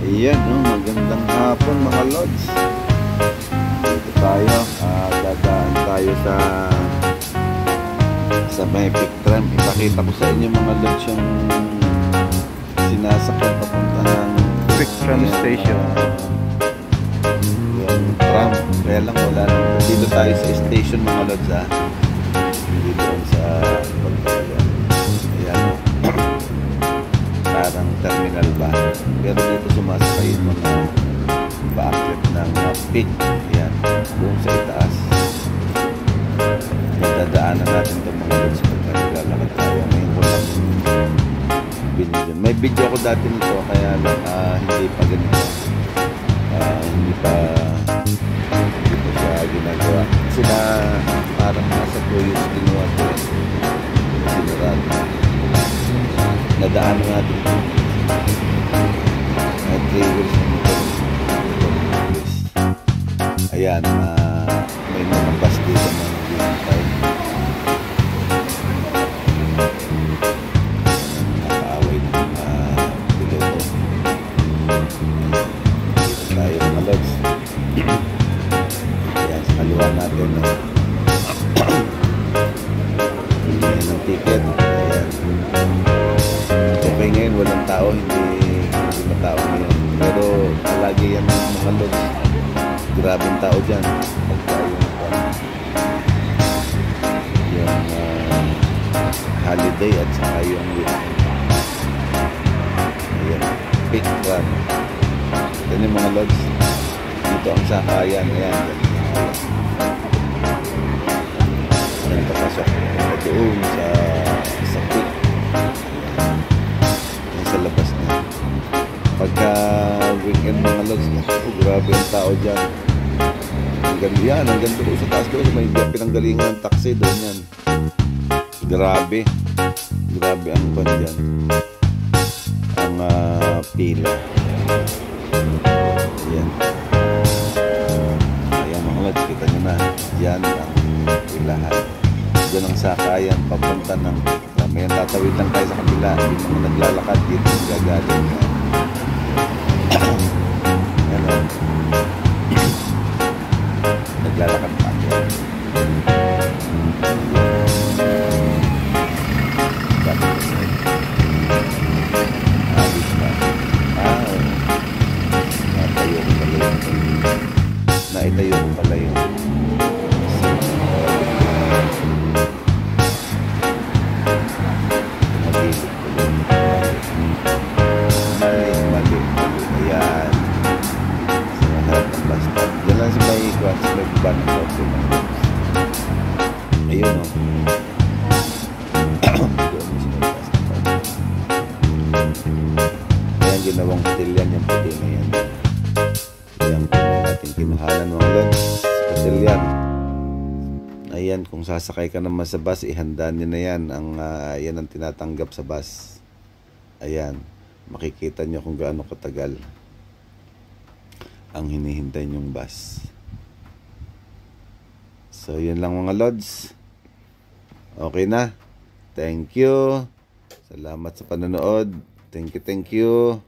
Ayan, magandang hapon mga lods. Dito tayo, dadaan tayo sa may Pictram. Ipakita ko sa inyo mga lods yung sinasakyan papunta ng Pictram Station. Yung tram, kaya lang wala nang. Dito tayo sa station mga lods dito sa Pagkakayan. Ayan, parang terminal ba, pero dito sumasakay yung mga paakyat ng peak. Yan, doon sa itaas. Dadaanan natin itong mga lods pagka naglalakad tayo. Ngayon ko lang binidyo. May video ko dati nito, kaya lang hindi pa ganito. Hindi pa siya ginagawa. Kasi parang nasa 2 years ginawa ko yan. Sinurado. Nadaan natin at 3 years nito. Ayan, may mga bus dito na naghihintay. Nakaaway ng piloto. Dito tayo mga lods. Ayan, sa kaliwa natin bili ng ticket. Ayan. Okay, ngayon walang tao, hindi matao ngayon, pero palagi yan mga lods, grabing tao dyan pagka yung holiday at saka yung weekend. Ayan, peak run. Ito yung mga lods, dito ang sakayan. Ayan, ayan, papasok doon sa peak, sa labas na. Pagka weekend mga lods, grabe ang tao dyan. Hanggang doon sa taas doon, may pinanggalingan ng taxi doon yan. Grabe ang kwan dyan, ang pila. Ayan mga lods, kita nyo na dyan ang pilahan. Dyan ang sakayan papunta ng may tatawid lang tayo sa kabila. Yung mga naglalakad dito ang gagaling. Ayan, naglalakad pa. Alis na. Naitayo ko pala yun. Naitayo ko pala yun. Ayan, sa harap ng bus stop. Diyan lang sa may ban ng bus stop. Ayun o. Ayan, ginawang hotelyan yung puti na yan. Ayan po natin kinuhanan mga lods, hotelyan. Ayan, kung sasakay ka naman sa bus, ihanda nyo na yan. Yan ang tinatanggap sa bus. Ayan, makikita nyo kung gaano katagal ang hinihintay nyong bus. So yun lang mga lods. Okay na. Thank you. Salamat sa panonood. Thank you.